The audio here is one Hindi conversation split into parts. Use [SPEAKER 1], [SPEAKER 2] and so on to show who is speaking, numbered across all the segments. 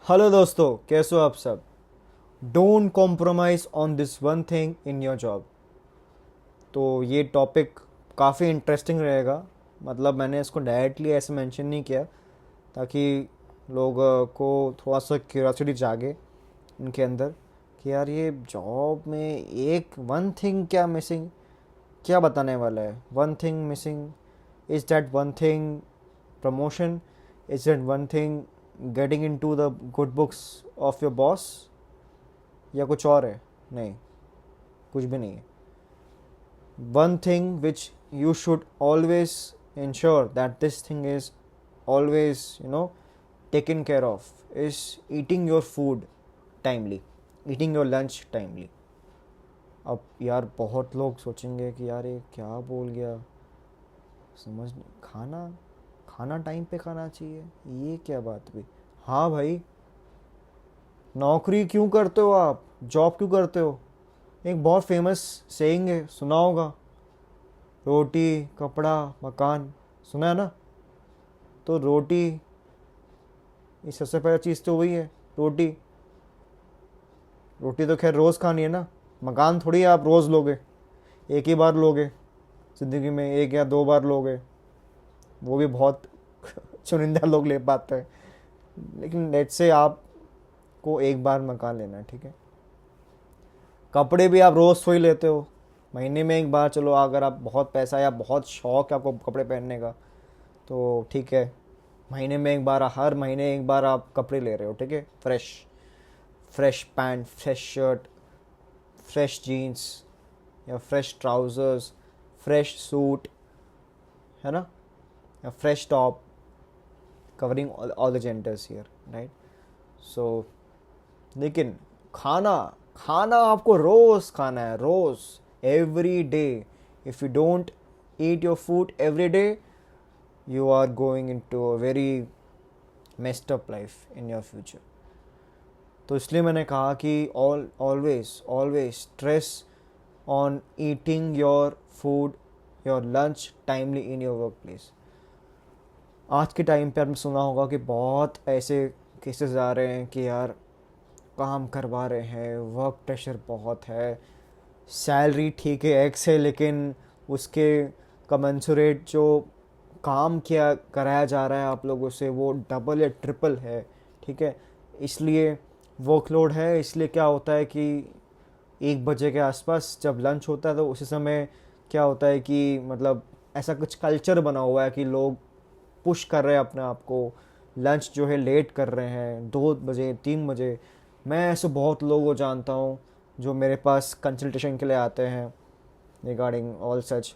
[SPEAKER 1] हेलो दोस्तों, कैसे हो आप सब। Don't compromise on this one thing in your job. तो ये टॉपिक काफ़ी इंटरेस्टिंग रहेगा। मतलब मैंने इसको डायरेक्टली ऐसे मेंशन नहीं किया ताकि लोग को थोड़ा सा क्यूरियोसिटी जागे उनके अंदर कि यार ये जॉब में एक वन थिंग क्या मिसिंग, क्या बताने वाला है। One thing missing, is that one thing promotion, is that one thing getting into the good books of your boss, या कुछ और है। नहीं, कुछ भी नहीं है। One thing which you should always ensure that this thing is always taken care of is eating your food timely, eating your lunch timely. अब यार बहुत लोग सोचेंगे कि यार ये क्या बोल गया, समझ नहीं। खाना खाना टाइम पे खाना चाहिए, ये क्या बात हुई। हाँ भाई, नौकरी क्यों करते हो आप, जॉब क्यों करते हो। एक बहुत फेमस सेइंग है, सुना होगा, रोटी कपड़ा मकान। सुना है ना। तो रोटी, ये सबसे पहला चीज़ तो वही है, रोटी। रोटी तो खैर रोज़ खानी है ना। मकान थोड़ी आप रोज़ लोगे, एक ही बार लोगे ज़िंदगी में, एक या दो बार लोगे, वो भी बहुत चुनिंदा लोग ले पाते हैं। लेकिन लेट्स से आपको एक बार मकान लेना है, ठीक है। कपड़े भी आप रोज़ थोड़ी लेते हो, महीने में एक बार। चलो अगर आप बहुत पैसा या बहुत शौक है आपको कपड़े पहनने का तो ठीक है, महीने में एक बार, हर महीने एक बार आप कपड़े ले रहे हो, ठीक है। Fresh fresh pant, fresh shirt, fresh jeans या फ्रेश ट्राउज़र्स, फ्रेश सूट, है ना, या fresh top covering all the genders here, right. So लेकिन खाना खाना आपको रोज़ खाना है, रोज़, every day. If you don't eat your food every day, you are going into a very messed up life in your future. तो इसलिए मैंने कहा कि always always stress on eating your food, your lunch timely in your work place. आज के टाइम पे आपने सुना होगा कि बहुत ऐसे केसेस आ रहे हैं कि यार काम करवा रहे हैं, वर्क प्रेशर बहुत है, सैलरी ठीक है एक्स है, लेकिन उसके कमेंसुरेट जो काम किया कराया जा रहा है आप लोगों से वो डबल या ट्रिपल है, ठीक है। इसलिए वर्कलोड है। इसलिए क्या होता है कि 1 बजे के आसपास जब लंच होता है तो उसी समय क्या होता है कि मतलब ऐसा कुछ कल्चर बना हुआ है कि लोग पुश कर रहे हैं अपने आप को, लंच जो है लेट कर रहे हैं, 2 बजे 3 बजे। मैं ऐसे बहुत लोगों को जानता हूँ जो मेरे पास कंसल्टेशन के लिए आते हैं रिगार्डिंग ऑल सच,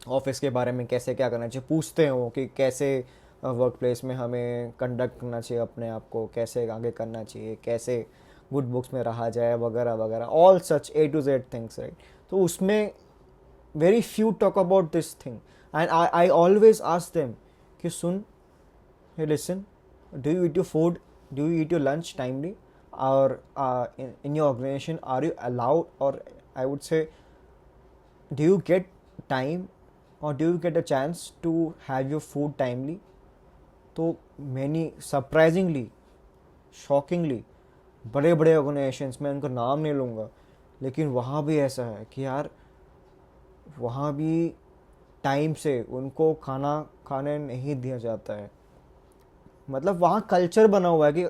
[SPEAKER 1] ऑफिस के बारे में कैसे क्या करना चाहिए, पूछते हैं वो कि कैसे वर्क प्लेस में हमें कंडक्ट करना चाहिए अपने आप को, कैसे आगे करना चाहिए, कैसे गुड बुक्स में रहा जाए, वगैरह वगैरह, all such A to Z things, right. तो उसमें very few talk about this thing and I always ask them कि सुन, hey listen, do you eat your food, do you eat your lunch timely, or in your organization are you allowed, or I would say, do you get time or do you get a chance to have your food timely. तो मैनी सरप्राइजिंगली, शॉकिंगली, बड़े बड़े ऑर्गेनाइजेशंस में, उनका नाम नहीं लूँगा, लेकिन वहाँ भी ऐसा है कि यार वहाँ भी टाइम से उनको खाना खाने नहीं दिया जाता है। मतलब वहाँ कल्चर बना हुआ है कि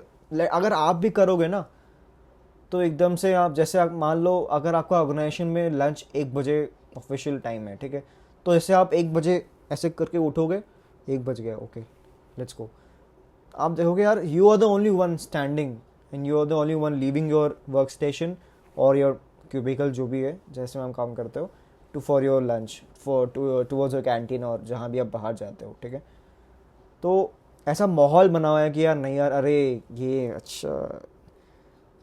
[SPEAKER 1] अगर आप भी करोगे ना तो एकदम से आप, जैसे आप मान लो अगर आपका ऑर्गेनाइजेशन में लंच 1 बजे ऑफिशियल टाइम है, ठीक है। तो जैसे आप 1 बजे ऐसे करके उठोगे, 1 बज गया, ओके लेट्स गो। आप देखोगे यार you are the only one standing and you are the only one leaving your work station और योर क्यूबिकल, जो भी है जैसे में आप काम करते हो, to for your lunch, for towards your canteen, और जहाँ भी आप बाहर जाते हो, ठीक है। तो ऐसा माहौल बना हुआ है कि यार नहीं यार, अरे ये अच्छा,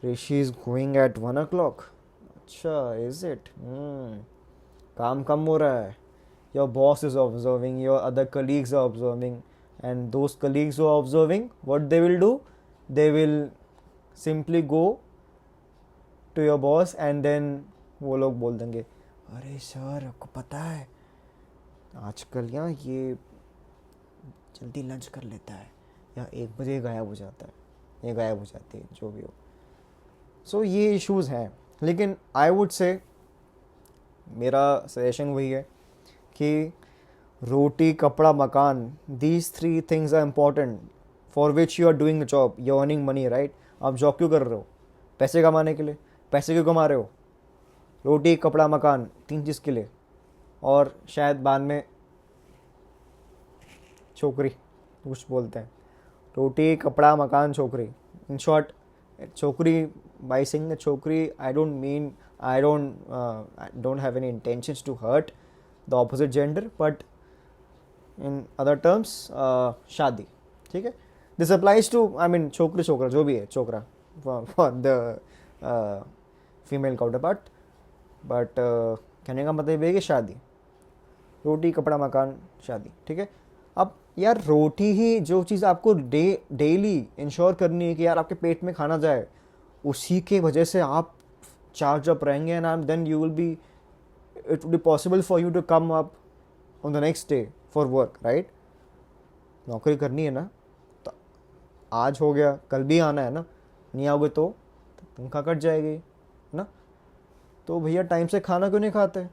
[SPEAKER 1] ऋषि इज गोइंग एट 1 o'clock, अच्छा इज इट, काम कम हो रहा है। Your boss is observing, your other colleagues are observing, and those colleagues are observing, what they will do, they will simply go to your boss and then वो लोग बोल देंगे, अरे सर आपको पता है आजकल यहाँ ये जल्दी लंच कर लेता है या 1 बजे गायब हो जाता है। ये गायब हो जाती है, जो भी हो। सो ये इश्यूज़ हैं, लेकिन आई वुड से मेरा सजेशन वही है कि रोटी कपड़ा मकान, these 3 things are important for which you are doing job, you are earning money, right. आप जॉब क्यों कर रहे हो? पैसे कमाने के लिए। पैसे क्यों कमा रहे हो? रोटी कपड़ा मकान, 3 चीज़ के लिए। और शायद बाद में छोकरी कुछ बोलते हैं, रोटी कपड़ा मकान छोकरी, इन शॉर्ट छोकरी। by saying the chokri, I don't mean, I don't have any intentions to hurt the opposite gender, but in other terms, शादी, ठीक है। this applies to, I mean, छोकरी छोकरा जो भी है, छोकरा for the female counterpart, but कहने का मतलब ये है कि शादी, रोटी कपड़ा मकान शादी, ठीक है। अब यार रोटी ही जो चीज़ आपको डेली इंश्योर करनी है कि यार आपके पेट में खाना जाए, उसी के वजह से आप चार्ज अप रहेंगे, and then you will be, it will be possible for you to come up on the next day for work, right. नौकरी करनी है ना, तो आज हो गया, कल भी आना है ना, नहीं आओगे तो तनख्वाह कट जाएगी, है ना। तो भैया टाइम से खाना क्यों नहीं खाते?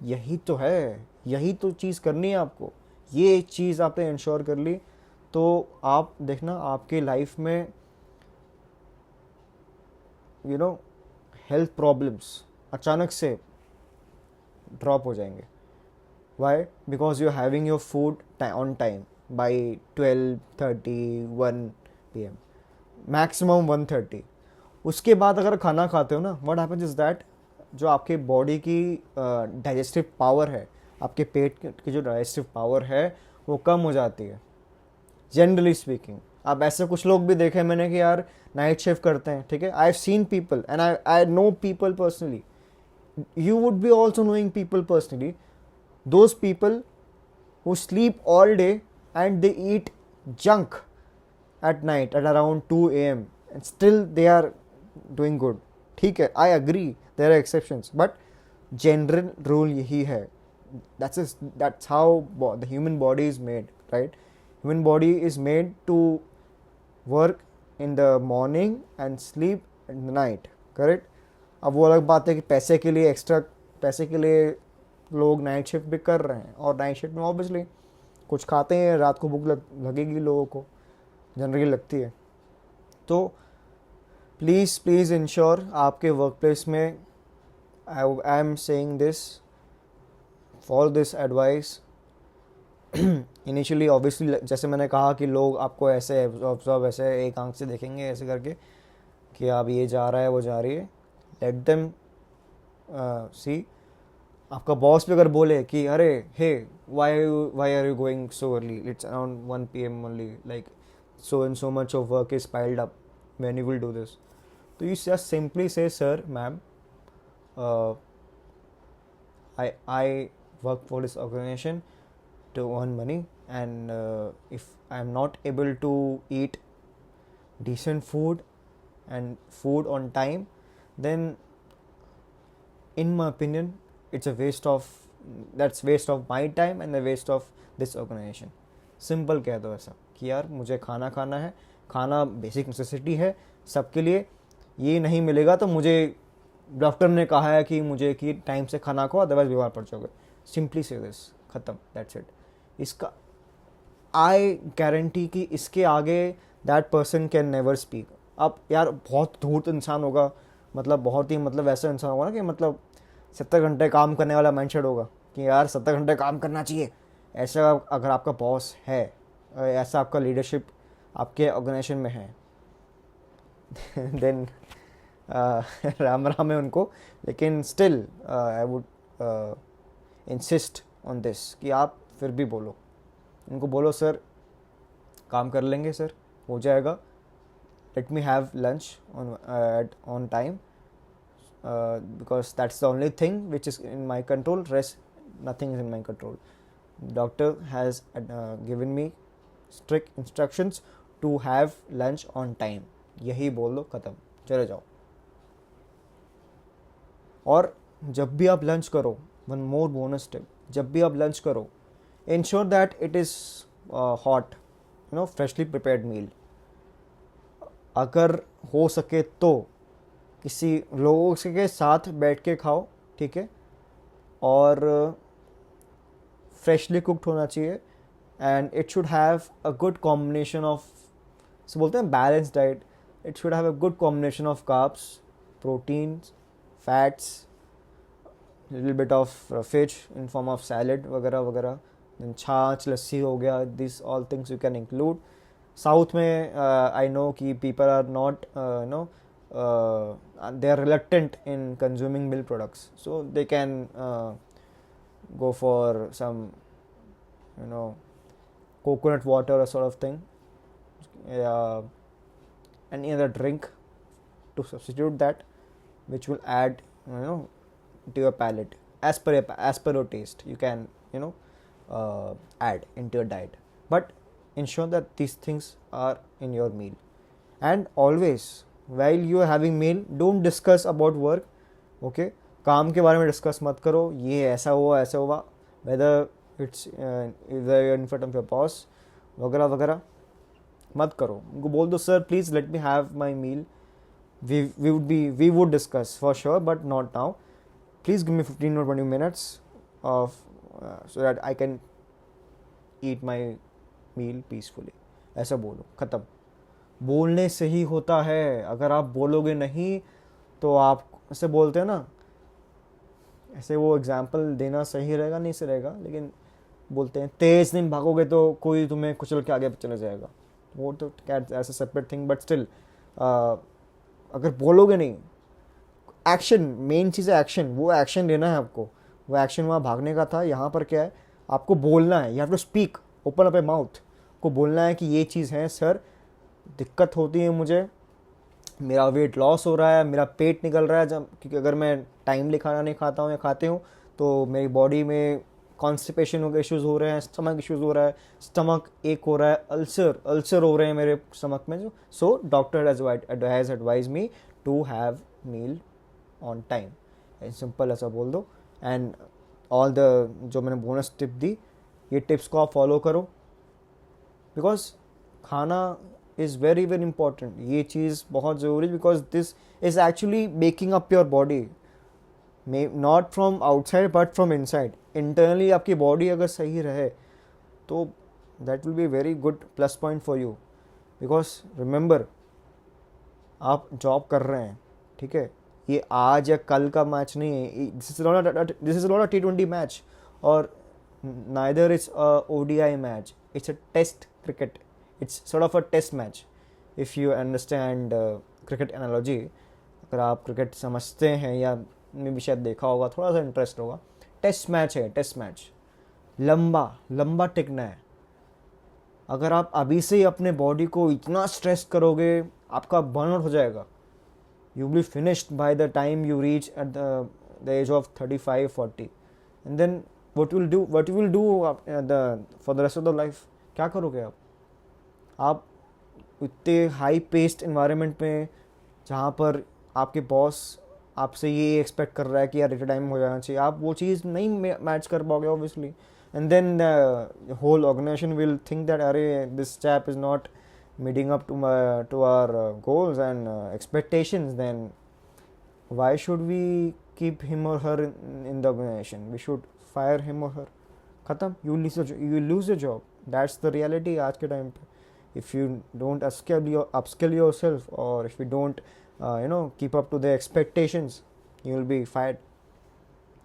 [SPEAKER 1] यही तो है, यही तो चीज़ करनी है आपको। ये चीज़ आपने इंश्योर कर ली तो आप देखना आपके लाइफ में यू नो हेल्थ प्रॉब्लम्स अचानक से ड्रॉप हो जाएंगे। Why? Because you are having your food on time by 12:30 1 PM, maximum 1:30। उसके बाद अगर खाना खाते हो ना, व्हाट हैपेंस इज दैट जो आपके बॉडी की डाइजेस्टिव पावर है, आपके पेट की जो डाइजेस्टिव पावर है वो कम हो जाती है, जनरली स्पीकिंग। अब ऐसे कुछ लोग भी देखे मैंने कि यार नाइट शिफ्ट करते हैं, ठीक है। I have seen people and I know people personally, you would be also knowing people personally, those people who sleep all day and they eat junk at night at around 2 AM and still they are doing good, ठीक है। I agree there are exceptions, but general rule यही है, that's how the human body is made, right? Human body is made to work in the morning and sleep in the night, correct? अब वो अलग बात है कि पैसे के लिए, एक्स्ट्रा पैसे के लिए लोग नाइट शिफ्ट भी कर रहे हैं, और नाइट शिफ्ट में ऑब्वियसली कुछ खाते हैं, रात को भूख लगेगी लोगों को, जनरली लगती है। तो प्लीज़ प्लीज़ इंश्योर आपके वर्क प्लेस में, I am saying this, follow this advice. Initially obviously जैसे मैंने कहा कि लोग आपको ऐसे ऑब्जर्व, ऐसे एक आंख से देखेंगे ऐसे करके कि आप ये जा रहा है वो जा रही है, लेट देम सी। आपका बॉस भी अगर बोले कि अरे hey why are you going so early, it's around 1 PM only, like so and so much of work is piled up, when you will do this, तो you just simply say sir ma'am, I work for this organization to earn money, and if I am not able to eat decent food and food on time, then in my opinion it's a waste of, that's waste of my time and the waste of this organization. Simple कह दो ऐसा कि यार मुझे खाना खाना है, खाना बेसिक नेसेसिटी है सबके लिए, ये नहीं मिलेगा तो मुझे डॉक्टर ने कहा है कि मुझे कि टाइम से खाना खाओ अदरवाइज बीमार पड़ जाओगे, सिंपली से दिस, ख़त्म, दैट्स इट। इसका आई गारंटी कि इसके आगे that person can never speak. अब यार बहुत धूर्त इंसान होगा, मतलब बहुत ही मतलब ऐसा इंसान होगा ना कि मतलब 70 घंटे काम करने वाला माइंडसेट होगा कि यार 70 घंटे काम करना चाहिए, ऐसा अगर आपका बॉस है, ऐसा आपका लीडरशिप आपके ऑर्गेनाइजेशन में है, देन राम राम है उनको, लेकिन still I would insist on this कि आप फिर भी बोलो, उनको बोलो सर काम कर लेंगे सर, हो जाएगा, late me have lunch on time, because that's the only thing which is in my control, rest nothing is in my control. Doctor has given me strict instructions to have lunch on time, यही बोल दो, ख़त्म, चले जाओ। और जब भी आप लंच करो, वन मोर बोनस टिप, जब भी आप लंच करो ensure that it is hot, freshly prepared meal. अगर हो सके तो किसी लोगों के साथ बैठ के खाओ, ठीक है, और फ्रेशली कुक्ड होना चाहिए, and it should have a good combination of, so बोलते हैं balance diet, it should have a good combination of carbs, proteins, fats, little bit of fish in form of salad वगैरह वगैरह, देन छाछ लस्सी हो गया, this all things you can include. South में आई नो कि people are not no they are reluctant in consuming milk products, so they can go for some, you know, coconut water or sort of thing, any other drink to substitute that, which will add, you know, to your palate as per your taste. You can, you know, add into your diet, but ensure that these things are in your meal. And always while you are having meal, don't discuss about work. Okay, काम के बारे में डिस्कस मत करो, ये ऐसा हुआ ऐसा हुआ, whether it's in front of your boss वगैरह वगैरह मत करो. उनको बोल दो sir please let me have my meal, we would discuss for sure but not now, please give me 15 or 20 minutes of so that I can eat my meal peacefully. ऐसा बोलो, ख़त्म. बोलने से ही होता है, अगर आप बोलोगे नहीं तो आप ऐसे बोलते हैं ना, ऐसे वो एग्जाम्पल देना सही रहेगा नहीं सही रहेगा, लेकिन बोलते हैं तेज नहीं भागोगे तो कोई तुम्हें कुचल के आगे चले जाएगा. वो तो ऐसा सेपरेट थिंग, बट स्टिल अगर बोलोगे नहीं, एक्शन मेन चीज़ है, एक्शन. वो एक्शन लेना है आपको, वो एक्शन वहाँ भागने का था, यहाँ पर क्या है, आपको बोलना है. You have to speak, open up a mouth, को बोलना है कि ये चीज़ है सर, दिक्कत होती है मुझे, मेरा वेट लॉस हो रहा है, मेरा पेट निकल रहा है जब, क्योंकि अगर मैं टाइमली खाना नहीं खाता हूँ या खाते हूँ तो मेरी बॉडी में कॉन्स्टिपेशन हो गए इश्यूज़ हो रहे हैं, स्टमक इश्यूज़ हो रहा है, स्टमक एक हो रहा है, अल्सर हो रहे हैं मेरे स्टमक में. जो so doctor has advise me to have meal on time. Simple ऐसा बोल दो. एंड ऑल द जो मैंने बोनस टिप दी, ये टिप्स को आप फॉलो करो, बिकॉज खाना इज़ वेरी वेरी इंपॉर्टेंट. ये चीज़ बहुत ज़रूरी, because this is actually making up your body, not from outside but from inside. Internally आपकी बॉडी अगर सही रहे तो that will be very good plus point for you. Because remember, आप जॉब कर रहे हैं, ठीक है, ये आज या कल का मैच नहीं है. This is not a T20 match, और neither it's a ODI match, it's a test cricket. It's sort of a test match if you understand cricket analogy. अगर आप क्रिकेट समझते हैं या में भी शायद देखा होगा, थोड़ा सा इंटरेस्ट होगा. टेस्ट मैच है, टेस्ट मैच लंबा टिकना है. अगर आप अभी से ही अपने बॉडी को इतना स्ट्रेस करोगे, आपका बर्नआउट हो जाएगा. You will be finished by the time you reach at the age of 35-40. And then what you will do for the rest of the life. क्या करोगे आप इतने हाई पेस्ड इन्वायरमेंट में, जहाँ पर आपके बॉस आपसे ये एक्सपेक्ट कर रहा है कि यार इतना टाइम हो जाना चाहिए, आप वो चीज़ नहीं मैच कर पाओगे obviously. And then the whole organisation will think that अरे this chap is not meeting up to our goals and expectations. Then why should we keep him or her in the organisation? We should fire him or her. ख़त्म. You lose your job. That's the reality आज के टाइम पे. If you don't upskill yourself, or if you don't keep up to the expectations, you will be fired.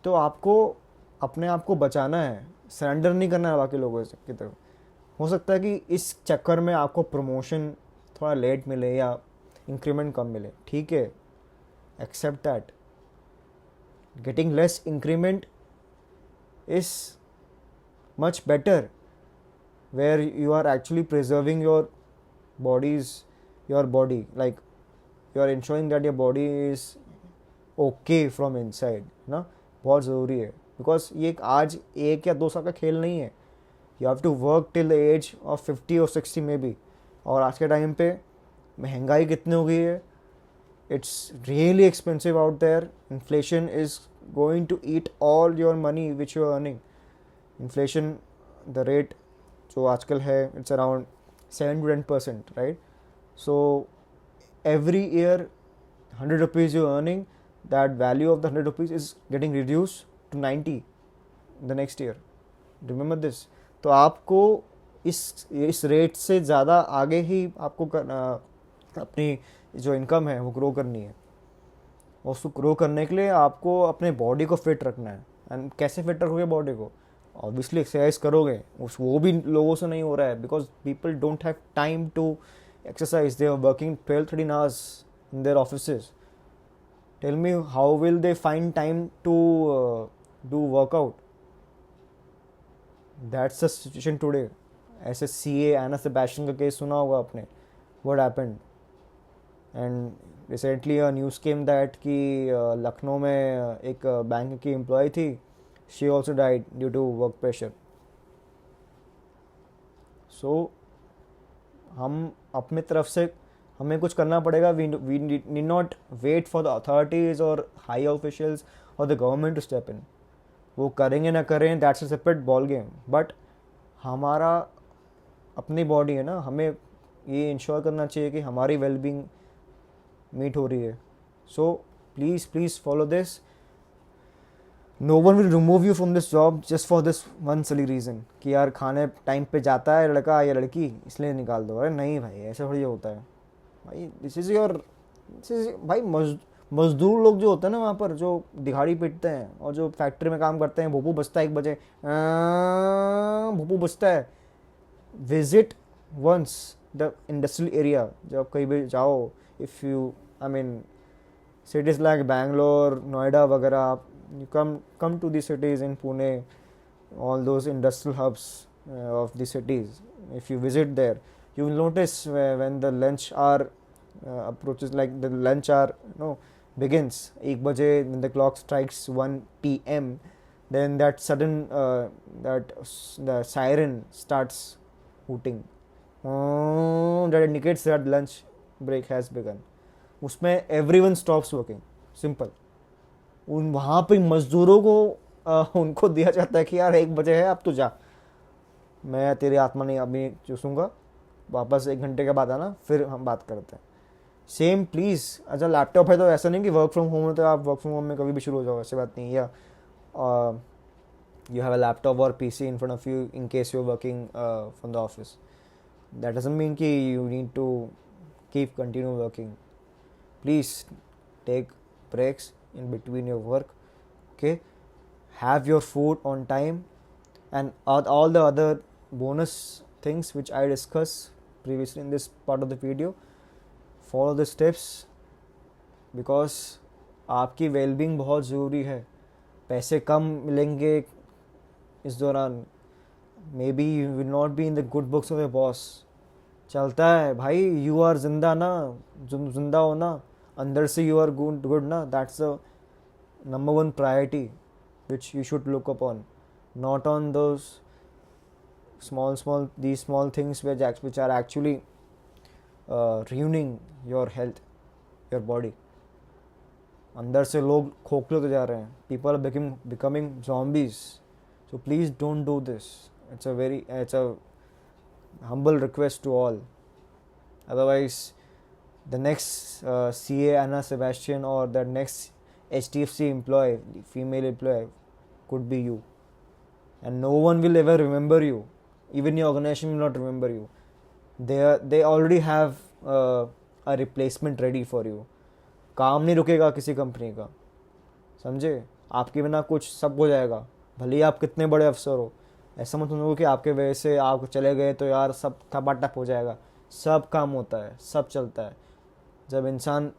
[SPEAKER 1] तो आपको अपने आप को बचाना है, सरेंडर नहीं करना है बाकी लोगों की तरफ. हो सकता है कि इस चक्कर में आपको प्रमोशन थोड़ा लेट मिले या इंक्रीमेंट कम मिले, ठीक है, except that. Getting less increment is much better, where you are actually preserving your body, like you are ensuring that your body is okay from inside ना. बहुत ज़रूरी है, बिकॉज ये आज 1 या 2 साल का खेल नहीं है. You have to work till the age of 50 और 60 में भी. और आज के टाइम पे महंगाई कितनी हो गई है, it's really expensive out there. Inflation is going to eat all your money which you are earning. Inflation the rate जो आजकल है, it's around 7 to 10%, right. So every year 100 rupees you're earning, that value of the 100 rupees is getting reduced to 90 the next year. Remember this. तो आपको इस रेट से ज़्यादा आगे ही आपको अपनी जो इनकम है वो ग्रो करनी है, और उसको ग्रो करने के लिए आपको अपने बॉडी को फिट रखना है. एंड कैसे फिट रखोगे बॉडी को? ऑब्वियसली एक्सरसाइज करोगे. वो भी लोगों से नहीं हो रहा है, because people don't have time to exercise. They are working 12-13 hours in their offices. Tell me, how will they find time to do workout? That's the situation today. ऐसे CA एना सेबेस्टियन का केस सुना होगा आपने. What happened? And recently a news came that कि लखनऊ में एक बैंक की एम्प्लॉय थी. She also died due to work pressure. So हम अपने तरफ से हमें कुछ करना पड़ेगा. We need not wait for the authorities और हाई ऑफिशियल्स और the government to step in. वो करेंगे ना करें, that's a separate ball game. But हमारा अपनी बॉडी है ना, हमें ये इंश्योर करना चाहिए कि हमारी वेलबींग मीट हो रही है. So please follow this. No one will remove you from this job just for this one silly reason कि यार खाने टाइम पे जाता है लड़का या लड़की इसलिए निकाल दो. अरे नहीं भाई, ऐसा थोड़ी होता है भाई. दिस इज़ भाई मजदूर लोग जो होते हैं ना वहाँ पर, जो दिहाड़ी पीटते हैं और जो फैक्ट्री में काम करते हैं, भूपू बजता है 1 बजे, भूपू बजता है. Visit once the industrial area. जब कहीं भी जाओ, if you I mean cities like Bangalore, Noida वगैरह, आप you come to the cities in Pune, all those industrial hubs of the cities. If you visit there, you will notice when the lunch hour approaches, like the lunch hour begins 1 baje, when the clock strikes 1 p.m., then that sudden the siren starts hooting, that indicates that lunch break has begun. उसमें everyone stops working. Simple. वहाँ पे मजदूरों को उनको दिया जाता है कि यार 1 बजे है, अब तो जा, मैं तेरी आत्मा नहीं अभी चूसूंगा, वापस 1 घंटे के बाद आना, फिर हम बात करते हैं. Same please. अच्छा लैपटॉप है तो ऐसा नहीं कि वर्क फ्रॉम होम है तो आप वर्क फ्रॉम होम में कभी भी शुरू हो जाओ, ऐसी बात नहीं. या यू हैव अ लैपटॉप और PC in front of you in case you're working from the office. That doesn't mean कि you need to continue working. Please take breaks in between your work. Okay, have your food on time, and all the other bonus things which I discussed previously in this part of the video. Follow the steps, because आपकी वेलबींग बहुत ज़रूरी है. पैसे कम मिलेंगे इस दौरान, may be you will not be in the good books of your boss. चलता है भाई, यू आर जिंदा ना, जिंदा हो ना, अंदर से यू आर गुड ना. That's the number 1 priority which you should look upon, not on those small things which are actually ruining your health, your body. अंदर से लोग खोखले होते जा रहे हैं. people are becoming zombies. So please don't do this. It's a humble request to all. Otherwise the next CA Anna Sebastian or the next HDFC employee, female employee, could be you, and no one will ever remember you. Even your organization will not remember you. They already have a replacement ready for you. काम नहीं रुकेगा किसी कंपनी का, समझे? आपके बिना कुछ सब हो जाएगा, भले ही आप कितने बड़े अफसर हो. ऐसा मत समझो कि आपके वजह से आप चले गए तो यार सब ठपाठप हो जाएगा. सब काम होता है, सब चलता है. जब इंसान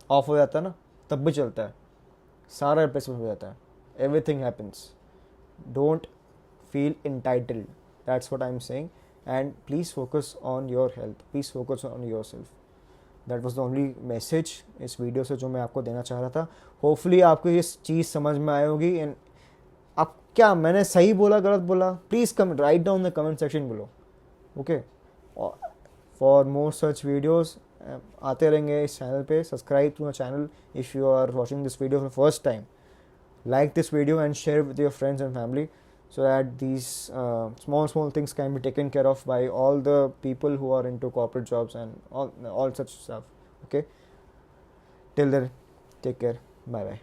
[SPEAKER 1] ऑफ हो जाता है ना, तब भी चलता है. सारा रिप्लेसमेंट हो जाता है. Everything happens. Don't feel entitled. That's what I am saying. And please focus on your health. Please focus on your self. That was the only message इस वीडियो से जो मैं आपको देना चाह रहा था. होपफुली आपको ये चीज़ समझ में आई होगी. एंड आप क्या मैंने सही बोला गलत बोला, please write down the comment section below. Okay, for more such videos आते रहेंगे इस चैनल पे. Subscribe to my channel if you are watching this video for first time. Like this video and share with your friends and family, so that these small things can be taken care of by all the people who are into corporate jobs and all such stuff. Okay, till there take care, bye bye.